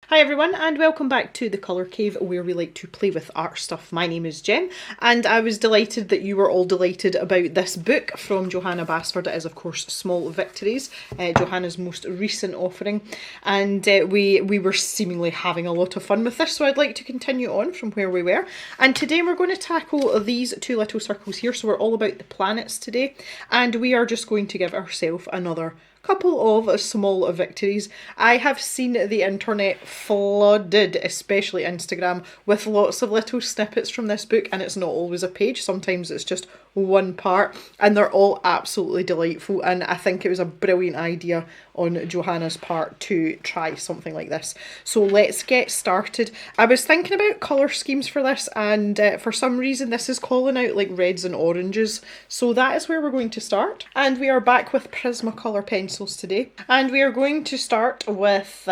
Hi everyone and welcome back to the Colour Cave where we like to play with art stuff. My name is Jem and I was delighted that you were all delighted about this book from Johanna Basford. It is of course Small Victories, Johanna's most recent offering, and we were seemingly having a lot of fun with this, so I'd like to continue on from where we were. And today we're going to tackle these two little circles here, so we're all about the planets today, and we are just going to give ourselves another couple of small victories. I have seen the internet flooded, especially Instagram, with lots of little snippets from this book, and it's not always a page, sometimes it's just one part, and they're all absolutely delightful, and I think it was a brilliant idea on Johanna's part to try something like this. So let's get started. I was thinking about colour schemes for this, and for some reason this is calling out like reds and oranges, so that is where we're going to start. And we are back with Prismacolor pencils today, and we are going to start with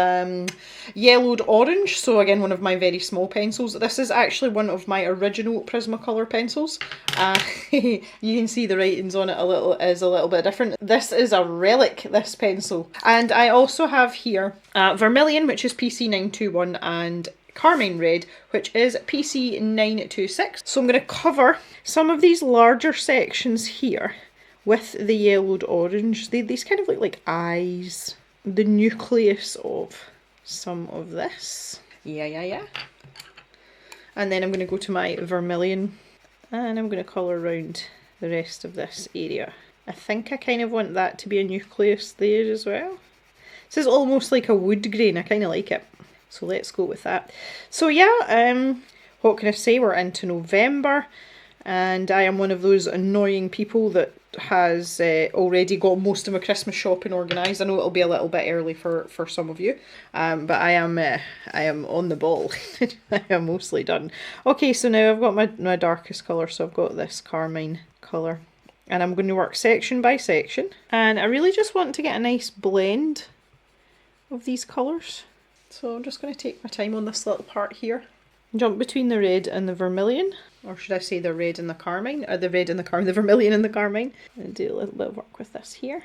yellowed orange, so again one of my very small pencils. This is actually one of my original Prismacolor pencils. You can see the writings on it a little bit different. This is a relic, this pencil. And I also have here vermilion, which is PC921, and carmine red, which is PC926. So I'm going to cover some of these larger sections here with the yellowed orange. These kind of look like eyes. The nucleus of some of this. Yeah. And then I'm going to go to my vermilion and I'm going to colour around the rest of this area. I think I kind of want that to be a nucleus there as well. This is almost like a wood grain, I kind of like it. So let's go with that. So yeah, what can I say? We're into November, and I am one of those annoying people that has already got most of my Christmas shopping organised. I know it'll be a little bit early for some of you, but I am on the ball. I am mostly done. Okay, so now I've got my darkest colour, so I've got this carmine colour, and I'm going to work section by section, and I really just want to get a nice blend of these colours. So I'm just going to take my time on this little part here. Jump between the red and the vermilion, or should I say the red and the carmine, or the vermilion and the carmine, and do a little bit of work with this here.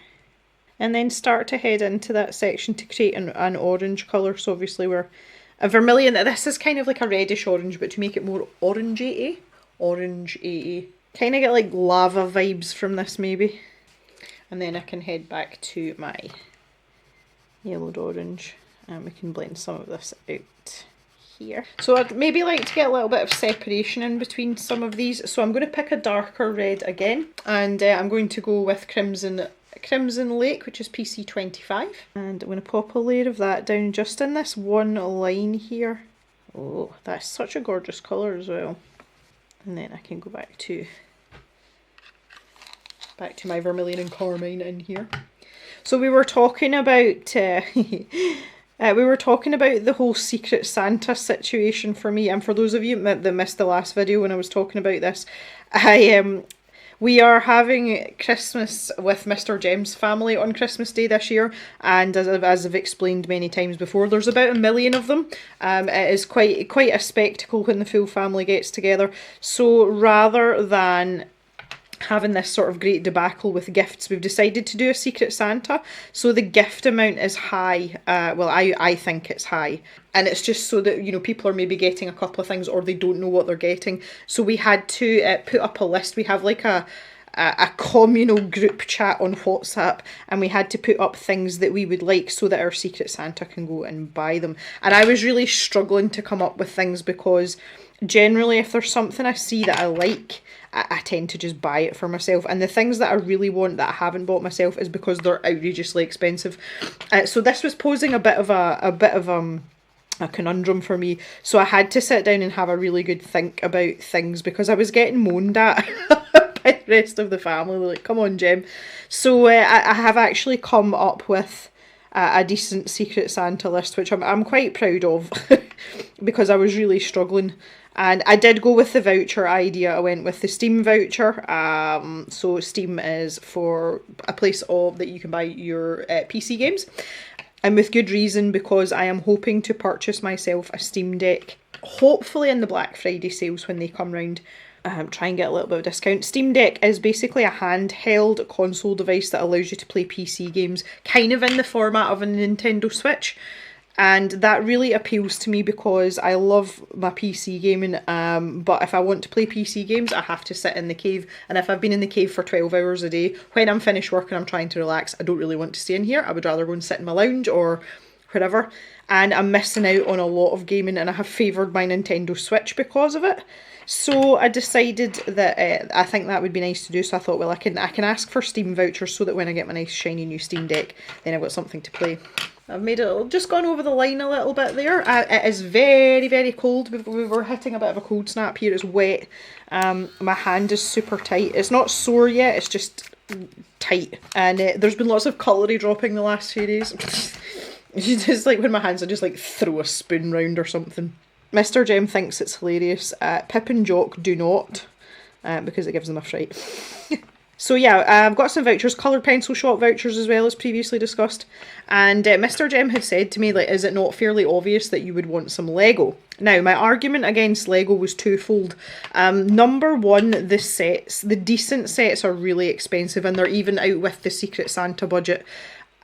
And then start to head into that section to create an orange colour. So obviously we're a vermilion, this is kind of like a reddish orange, but to make it more orangey, kind of get like lava vibes from this maybe. And then I can head back to my yellowed orange, and we can blend some of this out here. So I'd maybe like to get a little bit of separation in between some of these. So I'm going to pick a darker red again, and I'm going to go with Crimson Lake, which is PC25. And I'm going to pop a layer of that down just in this one line here. Oh, that's such a gorgeous colour as well. And then I can go back to my vermilion and carmine in here. So we were talking about the whole Secret Santa situation for me, and for those of you that missed the last video when I was talking about this, we are having Christmas with Mr. Jem's family on Christmas Day this year, and as I've explained many times before, there's about 1 million of them. It is quite a spectacle when the full family gets together. So rather than having this sort of great debacle with gifts, we've decided to do a Secret Santa. So the gift amount is high. Well, I think it's high. And it's just so that, you know, people are maybe getting a couple of things or they don't know what they're getting. So we had to put up a list. We have like a communal group chat on WhatsApp, and we had to put up things that we would like so that our Secret Santa can go and buy them. And I was really struggling to come up with things because generally if there's something I see that I like, I tend to just buy it for myself, and the things that I really want that I haven't bought myself is because they're outrageously expensive. So this was posing a bit of a conundrum for me, so I had to sit down and have a really good think about things because I was getting moaned at by the rest of the family. They're like, come on, Jem. So I have actually come up with a decent Secret Santa list, which I'm quite proud of because I was really struggling. And I did go with the voucher idea. I went with the Steam voucher. So Steam is for a place that you can buy your PC games. And with good reason, because I am hoping to purchase myself a Steam Deck, hopefully in the Black Friday sales when they come round. Try and get a little bit of discount. Steam Deck is basically a handheld console device that allows you to play PC games, kind of in the format of a Nintendo Switch. And that really appeals to me because I love my PC gaming, but if I want to play PC games, I have to sit in the cave. And if I've been in the cave for 12 hours a day, when I'm finished work and I'm trying to relax, I don't really want to stay in here. I would rather go and sit in my lounge or wherever. And I'm missing out on a lot of gaming, and I have favoured my Nintendo Switch because of it. So I decided that I think that would be nice to do. So I thought, well, I can ask for Steam vouchers so that when I get my nice shiny new Steam Deck, then I've got something to play. I've made it, just gone over the line a little bit there. It is very, very cold. We were hitting a bit of a cold snap here. It's wet. My hand is super tight. It's not sore yet, it's just tight. And there's been lots of cutlery dropping the last few days. It's just like when my hands, I just like throw a spoon round or something. Mr. Jem thinks it's hilarious. Pip and Jock do not, because it gives them a fright. So yeah, I've got some vouchers, coloured pencil shop vouchers as well as previously discussed. And Mr. Jem had said to me, like, is it not fairly obvious that you would want some Lego? Now, my argument against Lego was twofold. Number one, the sets, the decent sets are really expensive, and they're even out with the Secret Santa budget.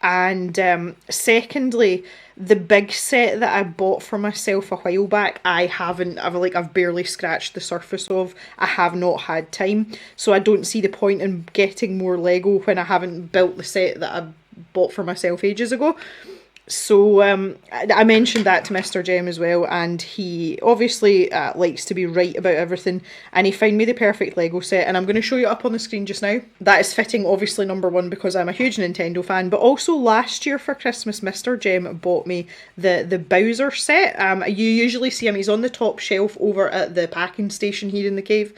And secondly, the big set that I bought for myself a while back, I've barely scratched the surface of. I have not had time, so I don't see the point in getting more Lego when I haven't built the set that I bought for myself ages ago. So I mentioned that to Mr. Jem as well, and he obviously likes to be right about everything, and he found me the perfect Lego set, and I'm going to show you up on the screen just now. That is fitting, obviously, number one, because I'm a huge Nintendo fan, but also last year for Christmas, Mr. Jem bought me the Bowser set. You usually see him, he's on the top shelf over at the packing station here in the cave.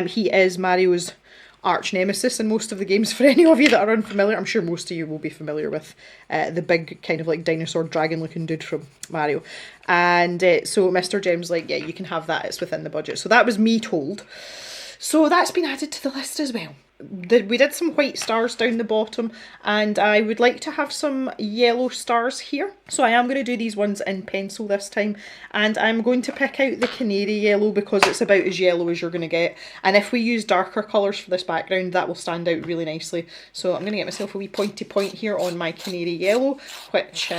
He is Mario's arch nemesis in most of the games. For any of you that are unfamiliar, I'm sure most of you will be familiar with the big kind of like dinosaur dragon looking dude from Mario. And so Mr. Jem's like, yeah, you can have that, it's within the budget. So that was me told. So that's been added to the list as well. We did some white stars down the bottom, and I would like to have some yellow stars here. So I am going to do these ones in pencil this time, and I'm going to pick out the canary yellow because it's about as yellow as you're going to get. And if we use darker colours for this background, that will stand out really nicely. So I'm going to get myself a wee pointy point here on my canary yellow, which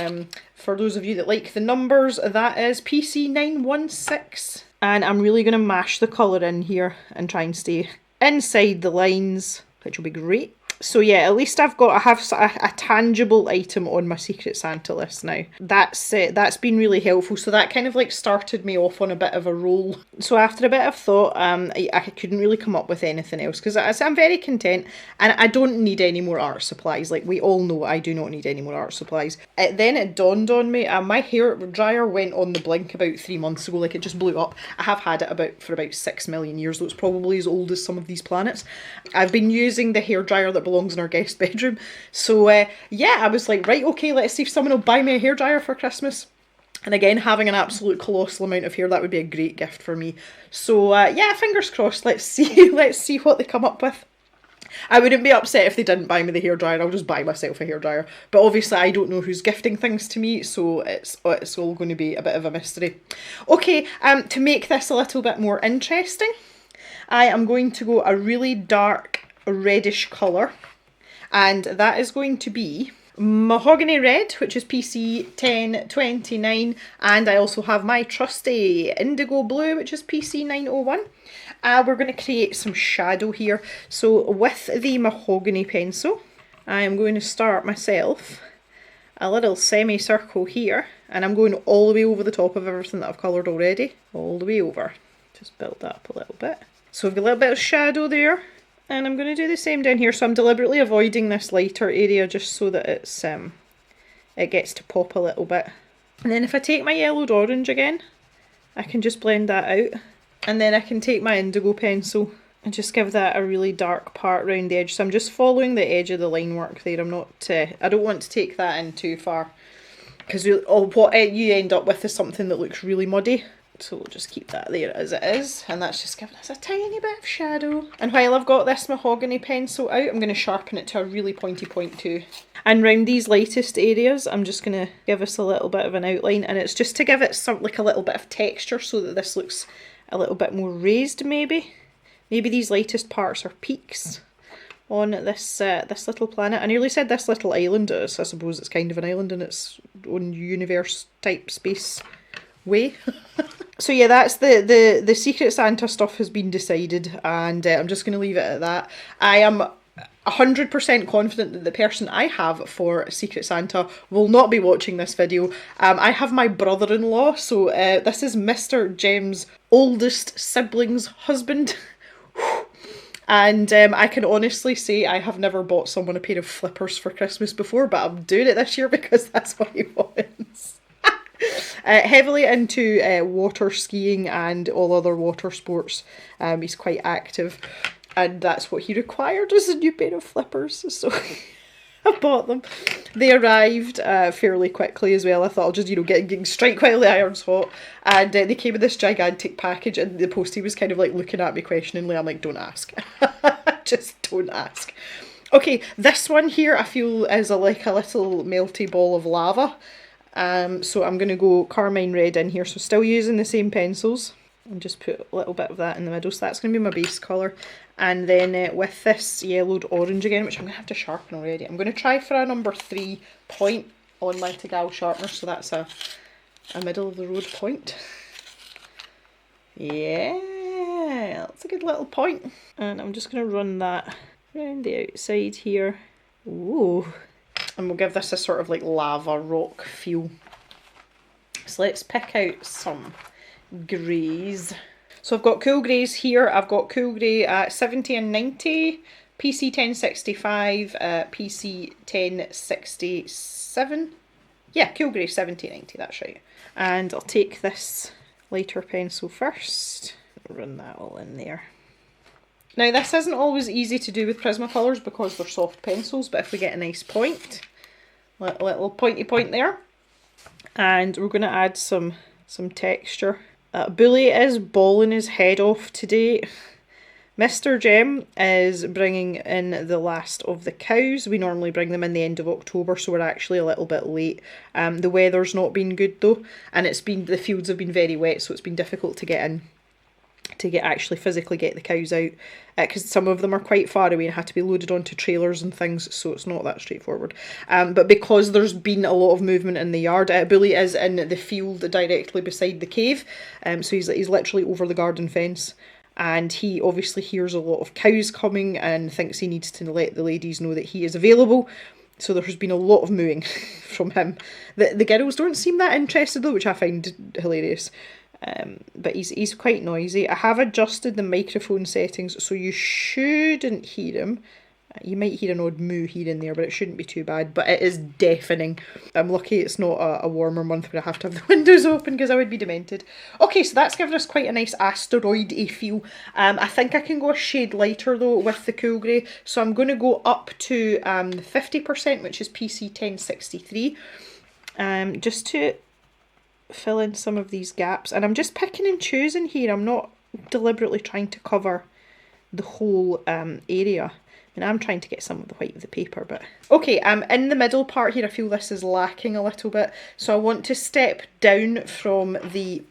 for those of you that like the numbers, that is PC916. And I'm really going to mash the colour in here and try and stay inside the lines, which will be great. So yeah, at least I have a tangible item on my Secret Santa list now. That's been really helpful. So that kind of like started me off on a bit of a roll. So after a bit of thought, I couldn't really come up with anything else because I'm very content, and I don't need any more art supplies. Like we all know, I do not need any more art supplies. Then it dawned on me, my hair dryer went on the blink about 3 months ago. Like it just blew up. I have had it for about 6 million years, though it's probably as old as some of these planets. I've been using the hairdryer that belongs in our guest bedroom. So yeah, I was like, right, okay, let's see if someone will buy me a hairdryer for Christmas. And again, having an absolute colossal amount of hair, that would be a great gift for me. So yeah, fingers crossed, let's see what they come up with. I wouldn't be upset if they didn't buy me the hairdryer. I'll just buy myself a hairdryer. But obviously I don't know who's gifting things to me, so it's all going to be a bit of a mystery. Okay, to make this a little bit more interesting, I am going to go a really dark reddish colour, and that is going to be mahogany red, which is PC 1029, and I also have my trusty indigo blue, which is PC 901. We're going to create some shadow here. So with the mahogany pencil, I am going to start myself a little semicircle here, and I'm going all the way over the top of everything that I've coloured already, all the way over. Just build that up a little bit. So we've got a little bit of shadow there. And I'm going to do the same down here, so I'm deliberately avoiding this lighter area just so that it gets to pop a little bit. And then if I take my yellowed orange again, I can just blend that out. And then I can take my indigo pencil and just give that a really dark part around the edge. So I'm just following the edge of the line work there. I don't want to take that in too far, because what you end up with is something that looks really muddy. So we'll just keep that there as it is, and that's just giving us a tiny bit of shadow. And while I've got this mahogany pencil out, I'm going to sharpen it to a really pointy point too. And round these lightest areas, I'm just going to give us a little bit of an outline, and it's just to give it like a little bit of texture so that this looks a little bit more raised maybe. Maybe these lightest parts are peaks. on this this little planet. I nearly said this little island. I suppose it's kind of an island in its own universe type space way. So yeah, that's the Secret Santa stuff has been decided, and I'm just going to leave it at that. I am 100% confident that the person I have for Secret Santa will not be watching this video. I have my brother-in-law, so this is Mr. Jem's oldest sibling's husband. And I can honestly say I have never bought someone a pair of flippers for Christmas before, but I'm doing it this year because that's what he wants. Heavily into water skiing and all other water sports. He's quite active, and that's what he required, was a new pair of flippers, so I bought them. They arrived fairly quickly as well. I thought I'll just, get straight while the iron's hot, and they came in this gigantic package, and the postie was kind of like looking at me questioningly. I'm like, don't ask. Just don't ask. Okay, this one here I feel is like a little melty ball of lava. So I'm going to go carmine red in here, so still using the same pencils, and just put a little bit of that in the middle, so that's going to be my base colour. And then with this yellowed orange again, which I'm going to have to sharpen already, I'm going to try for a number 3 point on my Tagal sharpener, so that's a middle of the road point. Yeah, that's a good little point. And I'm just going to run that around the outside here. Ooh. And we'll give this a sort of like lava rock feel. So let's pick out some greys. So I've got cool greys here. I've got cool grey at 70 and 90, PC 1065, PC 1067. Yeah, cool grey 70 and 90, that's right. And I'll take this lighter pencil first, run that all in there. Now this isn't always easy to do with Prismacolors because they're soft pencils, but if we get a nice point, little pointy point there, and we're going to add some texture. Bully is bawling his head off today. Mr. Jem is bringing in the last of the cows. We normally bring them in the end of October, so we're actually a little bit late. The weather's not been good though, and the fields have been very wet, so it's been difficult to get in, to actually physically get the cows out, because some of them are quite far away and had to be loaded onto trailers and things, so it's not that straightforward. But because there's been a lot of movement in the yard, Bully is in the field directly beside the cave, so he's literally over the garden fence, and he obviously hears a lot of cows coming and thinks he needs to let the ladies know that he is available. So there has been a lot of mooing from him. The girls don't seem that interested though, which I find hilarious. But he's quite noisy. I have adjusted the microphone settings so you shouldn't hear him. You might hear an odd moo here and there, but it shouldn't be too bad. But it is deafening. I'm lucky it's not a warmer month where I have to have the windows open because I would be demented. Okay, so that's given us quite a nice asteroid-y feel. I think I can go a shade lighter though with the cool grey. So I'm going to go up to 50%, which is PC 1063. Just to fill in some of these gaps, and I'm just picking and choosing here. I'm not deliberately trying to cover the whole area. I mean, I'm trying to get some of the white of the paper, but okay, in the middle part here I feel this is lacking a little bit, so I want to step down from the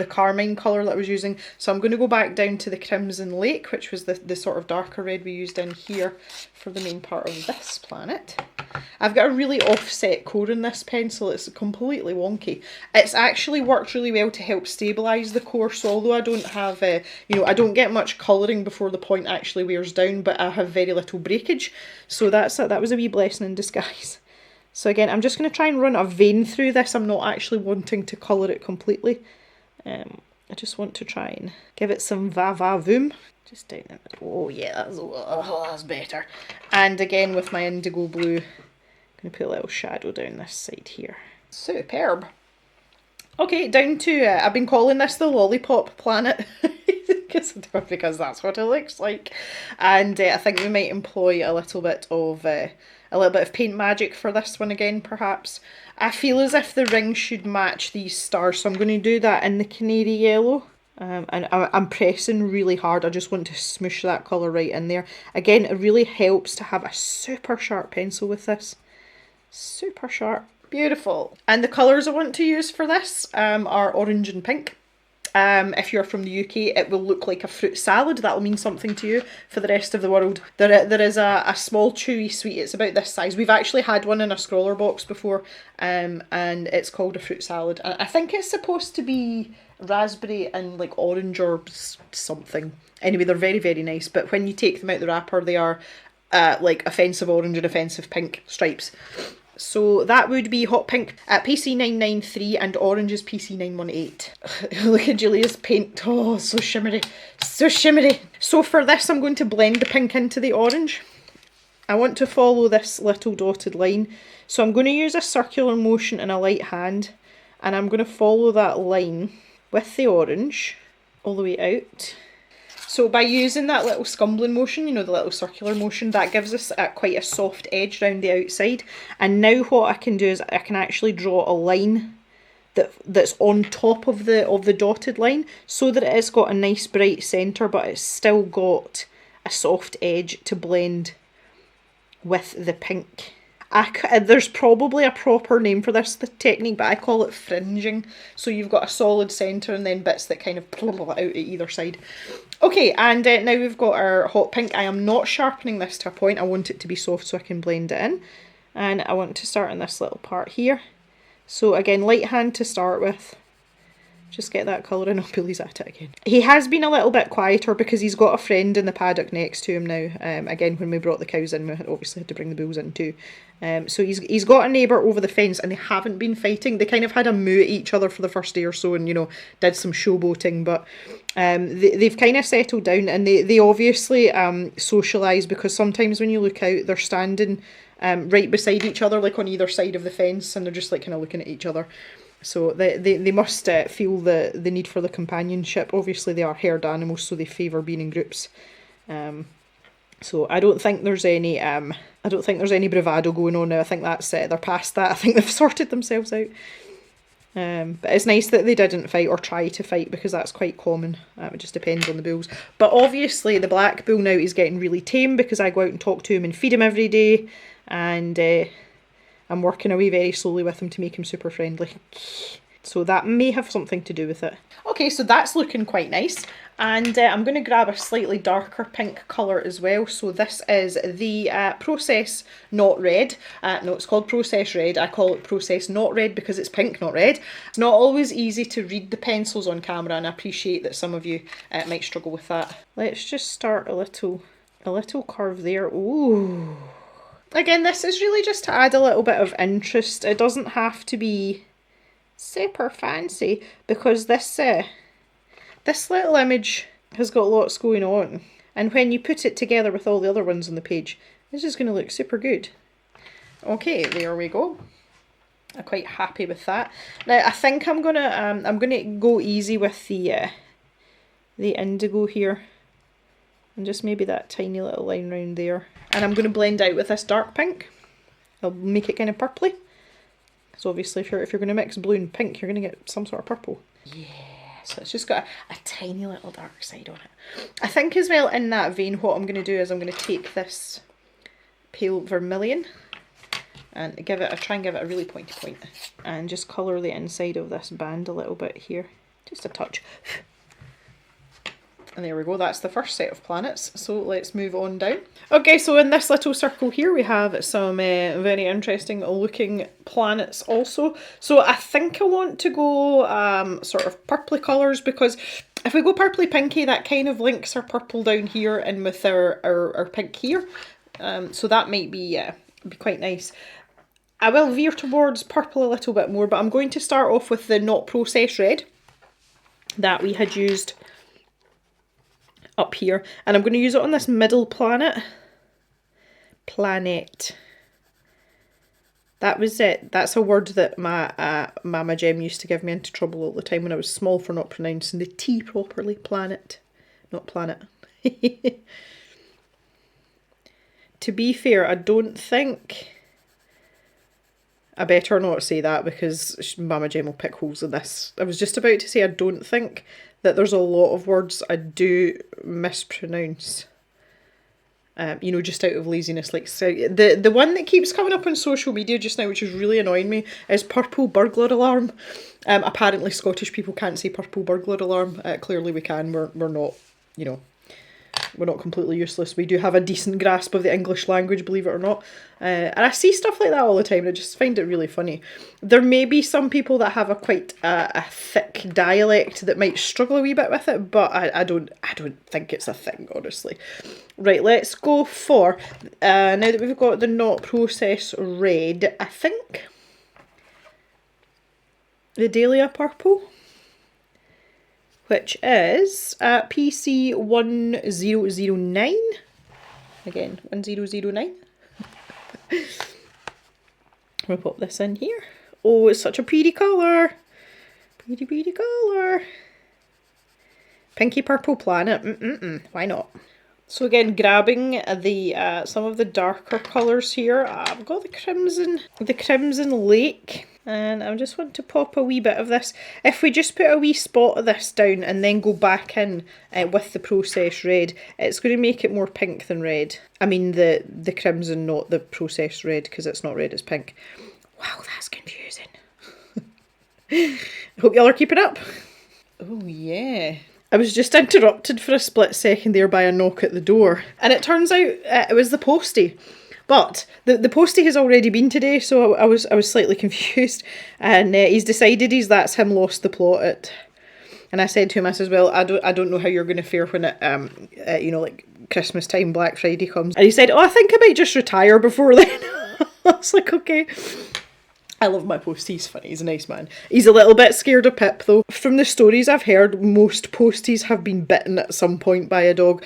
carmine colour that I was using, so I'm going to go back down to the Crimson Lake, which was the sort of darker red we used in here for the main part of this planet. I've got a really offset core in this pencil. It's completely wonky. It's actually worked really well to help stabilise the core, so although I don't have, I don't get much colouring before the point actually wears down, but I have very little breakage, so that was a wee blessing in disguise. So again, I'm just going to try and run a vein through this. I'm not actually wanting to colour it completely. I just want to try and give it some va-va-voom. Just down the middle. Oh yeah, that's better. And again with my indigo blue, I'm going to put a little shadow down this side here. Superb. Okay, down to, I've been calling this the lollipop planet. because that's what it looks like. And I think we might employ a little bit of paint magic for this one again, perhaps. I feel as if the ring should match these stars, so I'm going to do that in the canary yellow. And I'm pressing really hard. I just want to smoosh that colour right in there. Again, it really helps to have a super sharp pencil with this. Super sharp. Beautiful. And the colours I want to use for this are orange and pink. If you're from the UK, it will look like a fruit salad. That'll mean something to you. For the rest of the world, there is a small chewy sweet. It's about this size. We've actually had one in a scroller box before, and it's called a fruit salad. I think it's supposed to be raspberry and like orange or something. Anyway, they're very, very nice, but when you take them out the wrapper, they are like offensive orange and offensive pink stripes. So that would be hot pink at PC993 and orange is PC918. Look at Julia's paint. Oh, so shimmery. So shimmery. So for this, I'm going to blend the pink into the orange. I want to follow this little dotted line. So I'm going to use a circular motion in a light hand, and I'm going to follow that line with the orange all the way out. So by using that little scumbling motion, you know, the little circular motion, that gives us quite a soft edge around the outside. And now what I can do is I can actually draw a line that's on top of the dotted line, so that it's got a nice bright centre, but it's still got a soft edge to blend with the pink. There's probably a proper name for this technique, but I call it fringing. So you've got a solid centre and then bits that kind of pull out at either side. Okay, and now we've got our hot pink. I am not sharpening this to a point. I want it to be soft so I can blend it in. And I want to start on this little part here. So again, light hand to start with. Just get that colour in. Oh, Billy's at it again. He has been a little bit quieter because he's got a friend in the paddock next to him now. Again, when we brought the cows in, we obviously had to bring the bulls in too. So he's got a neighbour over the fence and they haven't been fighting. They kind of had a moo at each other for the first day or so and, you know, did some showboating. But they've kind of settled down and they obviously socialise, because sometimes when you look out, they're standing right beside each other, like on either side of the fence, and they're just like kind of looking at each other. So they must feel the need for the companionship. Obviously they are herd animals, so they favour being in groups. So I don't think there's any bravado going on now. I think that's they're past that. I think they've sorted themselves out. But it's nice that they didn't fight or try to fight, because that's quite common. It just depends on the bulls. But obviously the black bull now is getting really tame because I go out and talk to him and feed him every day, and I'm working away very slowly with him to make him super friendly. So that may have something to do with it. Okay, so that's looking quite nice. And I'm going to grab a slightly darker pink colour as well. So this is the Process Not Red. No, it's called Process Red. I call it Process Not Red because it's pink, not red. It's not always easy to read the pencils on camera, and I appreciate that some of you might struggle with that. Let's just start a little curve there. Ooh. Again, this is really just to add a little bit of interest. It doesn't have to be super fancy, because this little image has got lots going on, and when you put it together with all the other ones on the page, it's just going to look super good. Okay, there we go. I'm quite happy with that. Now I think I'm gonna go easy with the indigo here, and just maybe that tiny little line round there. And I'm going to blend out with this dark pink. I'll make it kind of purpley. So obviously if you're going to mix blue and pink, you're going to get some sort of purple. Yeah, so it's just got a tiny little dark side on it. I think as well, in that vein, what I'm going to do is I'm going to take this pale vermilion and try and give it a really pointy point. And just colour the inside of this band a little bit here. Just a touch. And there we go, that's the first set of planets. So let's move on down. Okay, so in this little circle here we have some very interesting looking planets also. So I think I want to go sort of purpley colours, because if we go purpley pinky, that kind of links our purple down here and with our pink here. So that might be quite nice. I will veer towards purple a little bit more, but I'm going to start off with the not processed red that we had used up here, and I'm going to use it on this middle planet. That was it. That's a word that my Mama Jem used to give me into trouble all the time when I was small for not pronouncing the T properly. Planet, not planet. To be fair, I don't think... I better not say that, because Mama Jem will pick holes in this. I was just about to say I don't think that there's a lot of words I do mispronounce. you know, just out of laziness. Like, so the one that keeps coming up on social media just now, which is really annoying me, is purple burglar alarm. Apparently Scottish people can't say purple burglar alarm. Clearly we can. We're not, you know, we're not completely useless. We do have a decent grasp of the English language, believe it or not. And I see stuff like that all the time, and I just find it really funny. There may be some people that have a quite a thick dialect that might struggle a wee bit with it, but I don't think it's a thing, honestly. Right, let's go for, now that we've got the not process red, I think the Dahlia purple, which is PC 1009. Again, 1009. We'll pop this in here. Oh, it's such a pretty colour. Pretty colour. Pinky purple planet. Why not? So again, grabbing the some of the darker colours here. I've got the crimson lake. And I just want to pop a wee bit of this. If we just put a wee spot of this down and then go back in with the processed red, it's going to make it more pink than red. I mean the crimson, not the processed red, because it's not red, it's pink. Wow, that's confusing. Hope y'all are keeping up. Oh yeah. I was just interrupted for a split second there by a knock at the door. And it turns out it was the postie. But the postie has already been today, so I was slightly confused. And he's decided that's him lost the plot at. And I said to him, I says, well, I don't know how you're going to fare when it, you know, like Christmas time, Black Friday comes. And he said, oh, I think I might just retire before then. I was like, okay. I love my postie, he's funny, he's a nice man. He's a little bit scared of Pip though. From the stories I've heard, most posties have been bitten at some point by a dog.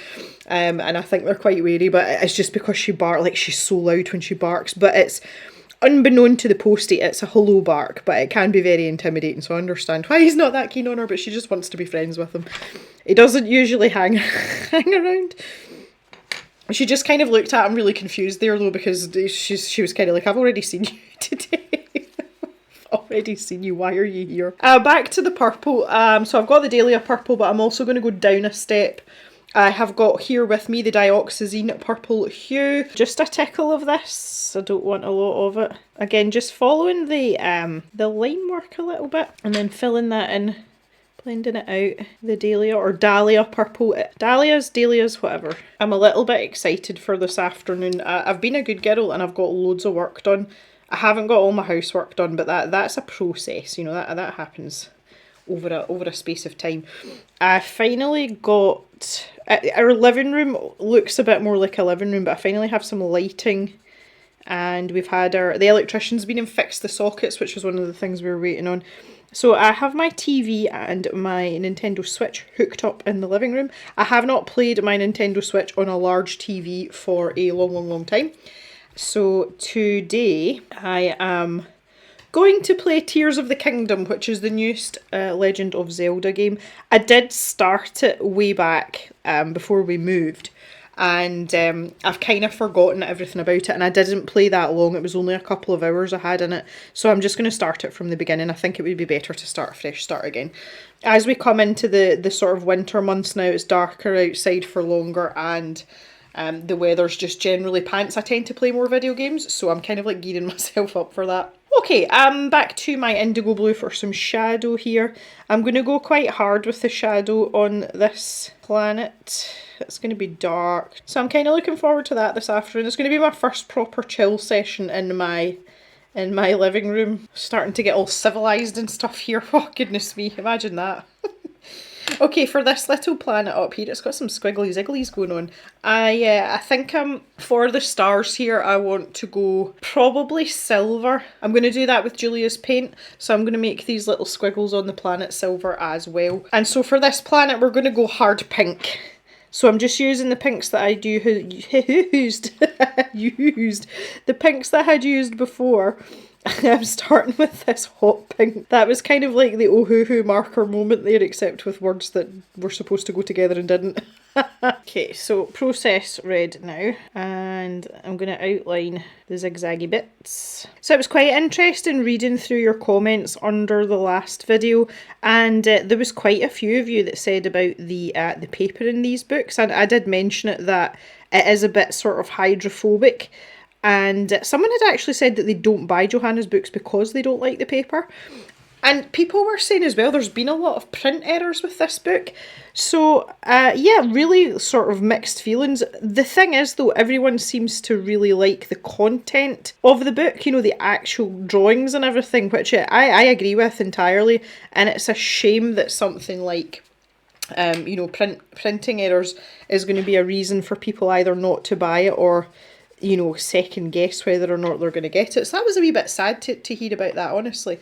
And I think they're quite wary, but it's just because she barks, like she's so loud when she barks. But it's, unbeknown to the postie, it's a hello bark, but it can be very intimidating, so I understand why he's not that keen on her, but she just wants to be friends with him. He doesn't usually hang around. She just kind of looked at him really confused there though, because she was kind of like, I've already seen you today. Already seen you, why are you here? Back to the purple. So I've got the Dahlia purple, but I'm also going to go down a step. I have got here with me the dioxazine purple hue. Just a tickle of this. I don't want a lot of it. Again, just following the line work a little bit and then filling that in, blending it out. The Dahlia or Dahlia purple. Dahlias, whatever. I'm a little bit excited for this afternoon. I've been a good girl and I've got loads of work done. I haven't got all my housework done, but that's a process, you know, that happens over a space of time. I finally got, our living room looks a bit more like a living room, but I finally have some lighting, and we've had the electrician's been and fixed the sockets, which was one of the things we were waiting on. So I have my TV and my Nintendo Switch hooked up in the living room. I have not played my Nintendo Switch on a large TV for a long time. So today I am going to play Tears of the Kingdom, which is the newest Legend of Zelda game. I did start it way back before we moved, and I've kind of forgotten everything about it, and I didn't play that long. It was only a couple of hours I had in it, so I'm just going to start it from the beginning. I think it would be better to start a fresh start again. As we come into the sort of winter months now, it's darker outside for longer, and the weather's just generally pants. I tend to play more video games, so I'm kind of like gearing myself up for that. Okay, back to my indigo blue for some shadow here. I'm going to go quite hard with the shadow on this planet. It's going to be dark, so I'm kind of looking forward to that this afternoon. It's going to be my first proper chill session in my living room. Starting to get all civilised and stuff here. Oh goodness me, imagine that. Okay, for this little planet up here, it's got some squiggly zigglies going on. I think for the stars here, I want to go probably silver. I'm going to do that with Julia's paint, so I'm going to make these little squiggles on the planet silver as well. And so for this planet, we're going to go hard pink. So I'm just using the pinks that I used, the pinks that I had used before. I'm starting with this hot pink. That was kind of like the oh hoo hoo marker moment there, except with words that were supposed to go together and didn't. Okay, so process red now, and I'm going to outline the zigzaggy bits. So it was quite interesting reading through your comments under the last video, and there was quite a few of you that said about the paper in these books, and I did mention it that It is a bit sort of hydrophobic. And someone had actually said that they don't buy Johanna's books because they don't like the paper. And people were saying as well, there's been a lot of print errors with this book. So, yeah, really sort of mixed feelings. The thing is, though, everyone seems to really like the content of the book, you know, the actual drawings and everything, which I agree with entirely. And it's a shame that something like, you know, printing errors is going to be a reason for people either not to buy it or, you know, second guess whether or not they're going to get it. So that was a wee bit sad to hear about that, honestly.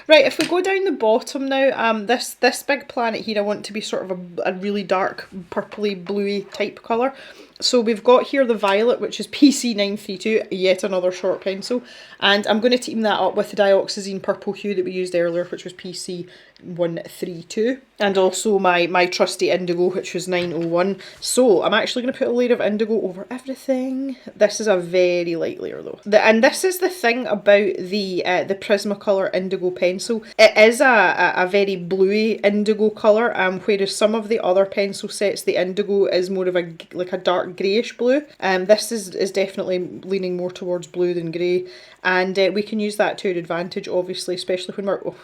Right, if we go down the bottom now, this big planet here, I want to be sort of a really dark purpley bluey type colour. So we've got here the violet, which is PC932, yet another short pencil. And I'm going to team that up with the dioxazine purple hue that we used earlier, which was PC132. And also my trusty indigo, which was 901. So I'm actually going to put a layer of indigo over everything. This is a very light layer though. And this is the thing about the Prismacolor indigo pencil. It is a very bluey indigo colour, whereas some of the other pencil sets, the indigo is more of a dark greyish blue. This is definitely leaning more towards blue than grey, and we can use that to our advantage, obviously, especially when we're... Oh,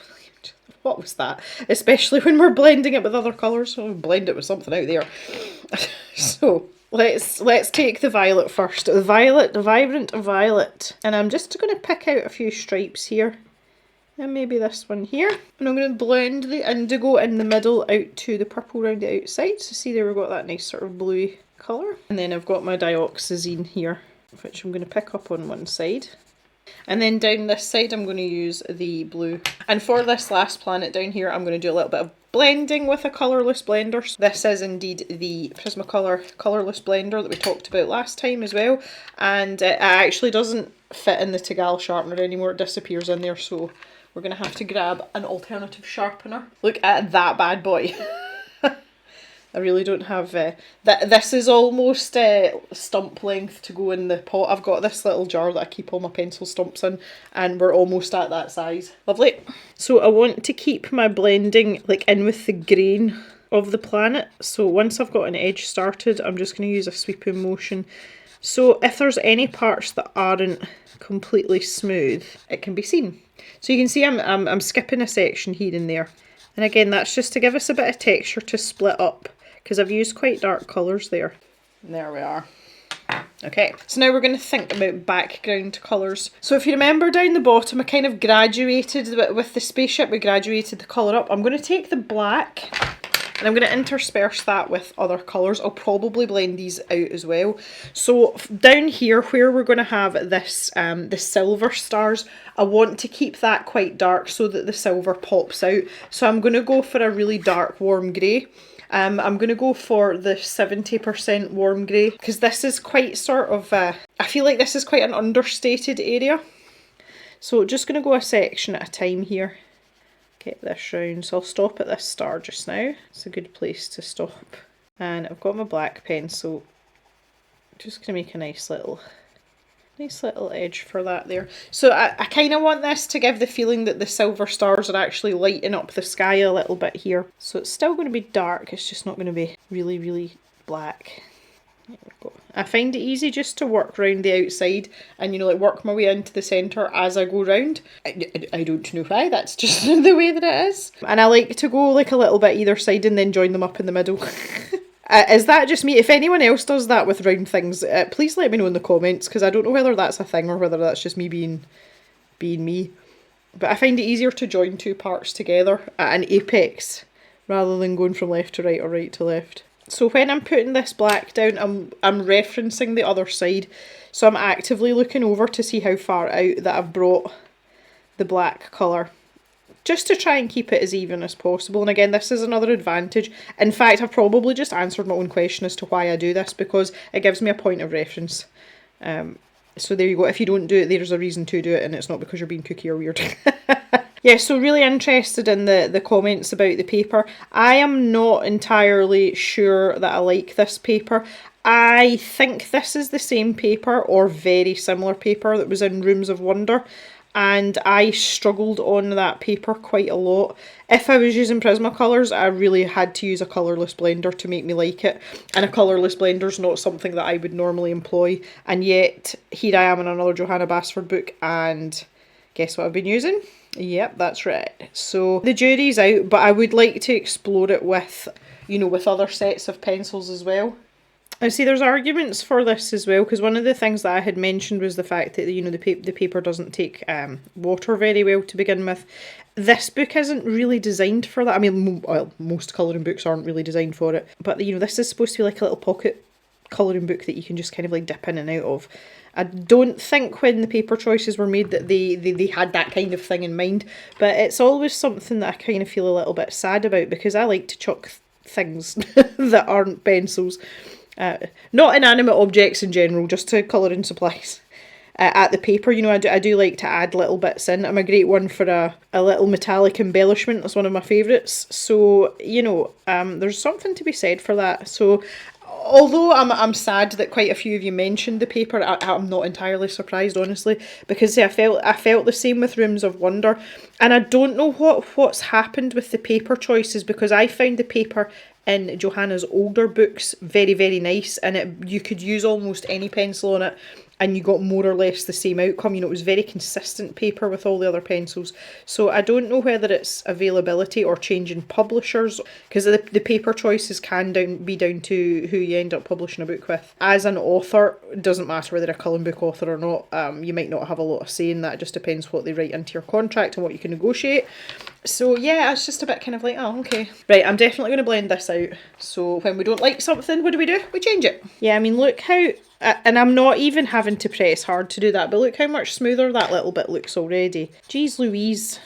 what was that? Especially when we're blending it with other colours. So we'll blend it with something out there. So let's take the violet first. The vibrant violet. And I'm just going to pick out a few stripes here. And maybe this one here. And I'm going to blend the indigo in the middle out to the purple around the outside. So see there, we've got that nice sort of bluey colour. And then I've got my dioxazine here, which I'm going to pick up on one side. And then down this side I'm going to use the blue. And for this last planet down here, I'm going to do a little bit of blending with a colourless blender. So this is indeed the Prismacolor colourless blender that we talked about last time as well. And it actually doesn't fit in the Tegal sharpener anymore, it disappears in there, so we're going to have to grab an alternative sharpener. Look at that bad boy. I really don't have... this is almost stump length to go in the pot. I've got this little jar that I keep all my pencil stumps in, and we're almost at that size. Lovely. So I want to keep my blending like in with the grain of the planet. So once I've got an edge started, I'm just going to use a sweeping motion. So if there's any parts that aren't completely smooth, it can be seen. So you can see I'm skipping a section here and there. And again, that's just to give us a bit of texture to split up, because I've used quite dark colours there. And there we are. Okay, so now we're going to think about background colours. So if you remember down the bottom, I kind of graduated with the spaceship, we graduated the colour up. I'm going to take the black and I'm going to intersperse that with other colours. I'll probably blend these out as well. So down here where we're going to have this, the silver stars, I want to keep that quite dark so that the silver pops out. So I'm going to go for a really dark warm grey. I'm going to go for the 70% warm grey, because this is quite sort of, I feel like this is quite an understated area. So just going to go a section at a time here. Get this round, so I'll stop at this star just now. It's a good place to stop. And I've got my black pencil. Just going to make a nice little edge for that there. So I kind of want this to give the feeling that the silver stars are actually lighting up the sky a little bit here. So it's still going to be dark, it's just not going to be really, really black. There we go. I find it easy just to work around the outside and, you know, like work my way into the centre as I go round. I don't know why, that's just the way that it is. And I like to go like a little bit either side and then join them up in the middle. Is that just me? If anyone else does that with round things, please let me know in the comments, because I don't know whether that's a thing or whether that's just me being me. But I find it easier to join two parts together at an apex rather than going from left to right or right to left. So when I'm putting this black down, I'm referencing the other side. So I'm actively looking over to see how far out that I've brought the black colour, just to try and keep it as even as possible. And again, this is another advantage. In fact, I've probably just answered my own question as to why I do this, because it gives me a point of reference. So there you go. If you don't do it, there's a reason to do it, and it's not because you're being kooky or weird. Yeah, so really interested in the comments about the paper. I am not entirely sure that I like this paper. I think this is the same paper or very similar paper that was in Rooms of Wonder. and I struggled on that paper quite a lot. If I was using Prismacolors, I really had to use a colourless blender to make me like it, and a colourless blender is not something that I would normally employ, and yet here I am in another Johanna Basford book, and guess what I've been using? Yep, that's right. So the jury's out, but I would like to explore it with, you know, with other sets of pencils as well. I see there's arguments for this as well, because one of the things that I had mentioned was the fact that, you know, the paper doesn't take water very well to begin with. This book isn't really designed for that. I mean, well, most colouring books aren't really designed for it, but, you know, this is supposed to be like a little pocket colouring book that you can just kind of like dip in and out of. I don't think when the paper choices were made that they had that kind of thing in mind, but it's always something that I kind of feel a little bit sad about, because I like to chuck things that aren't pencils. Not inanimate objects in general, just to colouring supplies. At the paper, you know, I do like to add little bits in. I'm a great one for a little metallic embellishment. That's one of my favourites. So, you know, there's something to be said for that. So, although I'm sad that quite a few of you mentioned the paper, I'm not entirely surprised, honestly, because see, I felt the same with Rooms of Wonder, and I don't know what's happened with the paper choices, because I found the paper in Johanna's older books very, very nice, and you could use almost any pencil on it and you got more or less the same outcome. You know, it was very consistent paper with all the other pencils. So I don't know whether it's availability or changing publishers, because the paper choices can be down to who you end up publishing a book with. As an author, it doesn't matter whether you're a colouring book author or not, you might not have a lot of say in that. It just depends what they write into your contract and what you can negotiate. So yeah, it's just a bit kind of like, oh, okay. Right, I'm definitely going to blend this out. So when we don't like something, what do? We change it. Yeah, I mean, look how... and I'm not even having to press hard to do that, but look how much smoother that little bit looks already. Jeez Louise.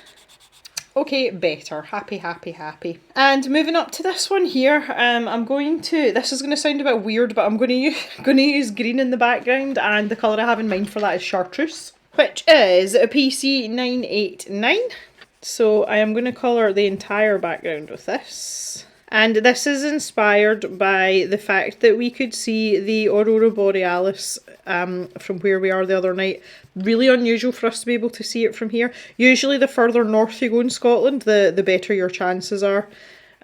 Okay, better. Happy, happy, happy. And moving up to this one here, I'm going to... This is going to sound a bit weird, but I'm going to use green in the background, and the colour I have in mind for that is Chartreuse, which is a PC 989. So I am going to colour the entire background with this. And this is inspired by the fact that we could see the Aurora Borealis from where we are the other night. Really unusual for us to be able to see it from here. Usually the further north you go in Scotland, the better your chances are.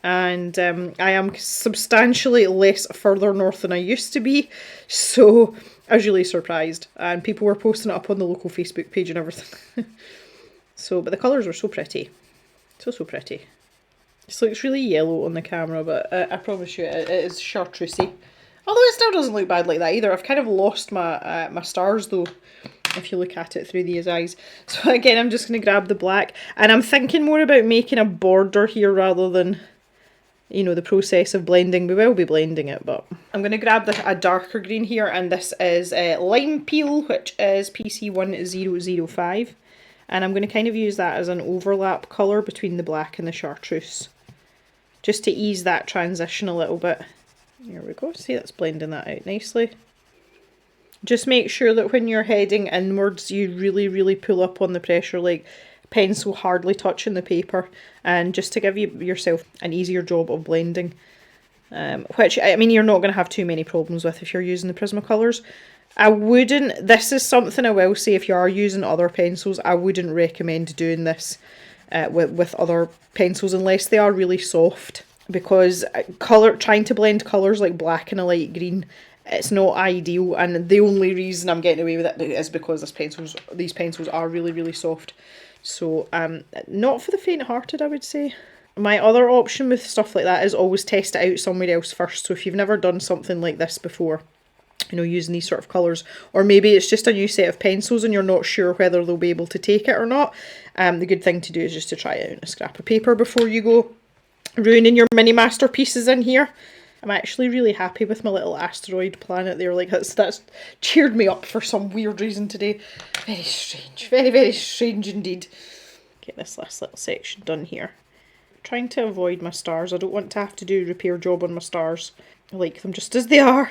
And I am substantially less further north than I used to be. So I was really surprised. And people were posting it up on the local Facebook page and everything. So, but the colours were so pretty. So pretty. This looks really yellow on the camera, but I promise you it is chartreusey. Although it still doesn't look bad like that either. I've kind of lost my my stars though, if you look at it through these eyes. So again, I'm just going to grab the black. And I'm thinking more about making a border here rather than, you know, the process of blending. We will be blending it, but I'm going to grab a darker green here, and this is Lime Peel, which is PC 1005. And I'm going to kind of use that as an overlap colour between the black and the chartreuse, just to ease that transition a little bit. There we go. See, that's blending that out nicely. Just make sure that when you're heading inwards, you really, really pull up on the pressure, like pencil hardly touching the paper, and just to give yourself an easier job of blending. Which, I mean, you're not going to have too many problems with if you're using the Prismacolors. I wouldn't, this is something I will say, if you are using other pencils, I wouldn't recommend doing this with other pencils unless they are really soft, because trying to blend colours like black and a light green, it's not ideal, and the only reason I'm getting away with it is because these pencils are really, really soft. So not for the faint-hearted, I would say. My other option with stuff like that is always test it out somewhere else first. So if you've never done something like this before, you know, using these sort of colours, or maybe it's just a new set of pencils and you're not sure whether they'll be able to take it or not, the good thing to do is just to try it out on a scrap of paper before you go ruining your mini masterpieces in here. I'm actually really happy with my little asteroid planet there. Like, that's cheered me up for some weird reason today. Very strange. Very, very strange indeed. Get this last little section done here. Trying to avoid my stars. I don't want to have to do a repair job on my stars. I like them just as they are.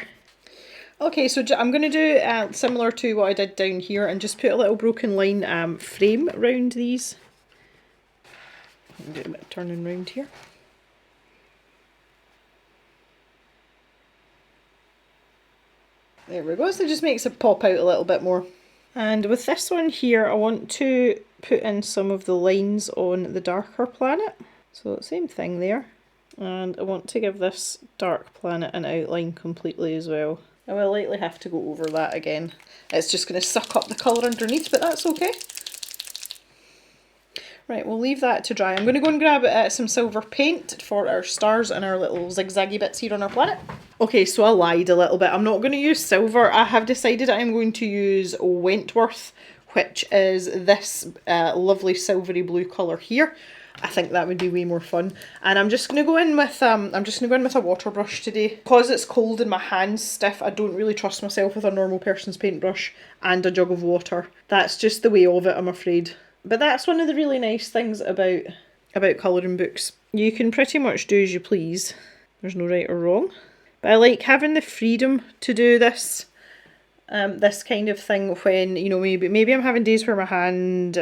Okay, so I'm going to do similar to what I did down here, and just put a little broken line frame around these. Do a bit of turning around here. There we go, so it just makes it pop out a little bit more. And with this one here, I want to put in some of the lines on the darker planet. So same thing there. And I want to give this dark planet an outline completely as well. I will likely have to go over that again. It's just going to suck up the colour underneath, but that's okay. Right, we'll leave that to dry. I'm going to go and grab some silver paint for our stars and our little zigzaggy bits here on our planet. Okay, so I lied a little bit. I'm not going to use silver. I have decided I'm going to use Wentworth, which is this lovely silvery blue colour here. I think that would be way more fun. And I'm just going to go in with a water brush today. Because it's cold and my hand's stiff, I don't really trust myself with a normal person's paintbrush and a jug of water. That's just the way of it, I'm afraid. But that's one of the really nice things about colouring books. You can pretty much do as you please. There's no right or wrong. But I like having the freedom to do this this kind of thing when, you know, maybe I'm having days where my hand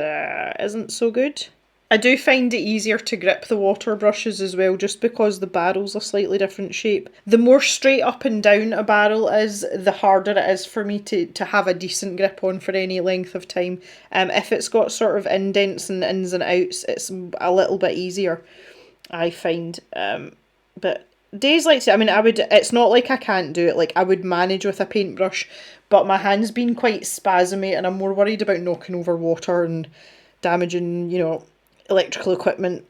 isn't so good. I do find it easier to grip the water brushes as well, just because the barrel's a slightly different shape. The more straight up and down a barrel is, the harder it is for me to have a decent grip on for any length of time. If it's got sort of indents and ins and outs, it's a little bit easier, I find. But days like today, I mean, it's not like I can't do it, like I would manage with a paintbrush, but my hand's been quite spasmy and I'm more worried about knocking over water and damaging, you know, electrical equipment,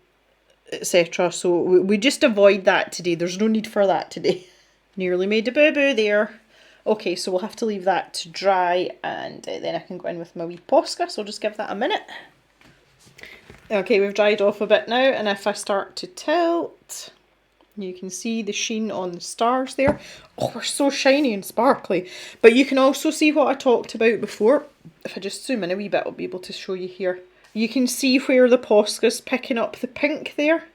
etc. So we just avoid that today. There's no need for that today. Nearly made a boo-boo there. Okay, so we'll have to leave that to dry and then I can go in with my wee Posca, so I'll just give that a minute. Okay, we've dried off a bit now, and if I start to tilt, you can see the sheen on the stars there. Oh, they're so shiny and sparkly. But you can also see what I talked about before. If I just zoom in a wee bit, I'll be able to show you here. You can see where the Posca's picking up the pink there,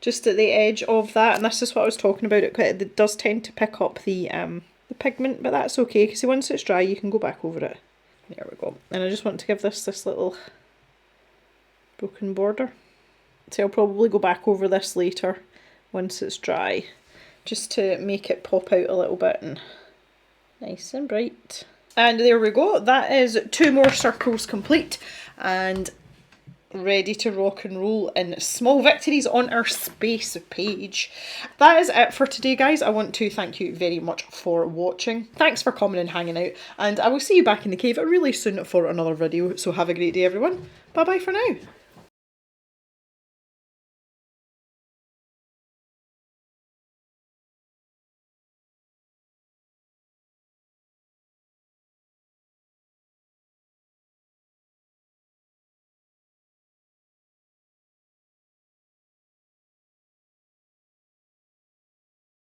just at the edge of that, and this is what I was talking about. It does tend to pick up the pigment, but that's okay, because once it's dry you can go back over it. There we go. And I just want to give this little broken border. So I'll probably go back over this later once it's dry, just to make it pop out a little bit and nice and bright. And there we go. That is 2 more circles complete and ready to rock and roll in Small Victories on our space page. That is it for today, guys. I want to thank you very much for watching. Thanks for coming and hanging out, and I will see you back in the cave really soon for another video. So have a great day, everyone. Bye bye for now.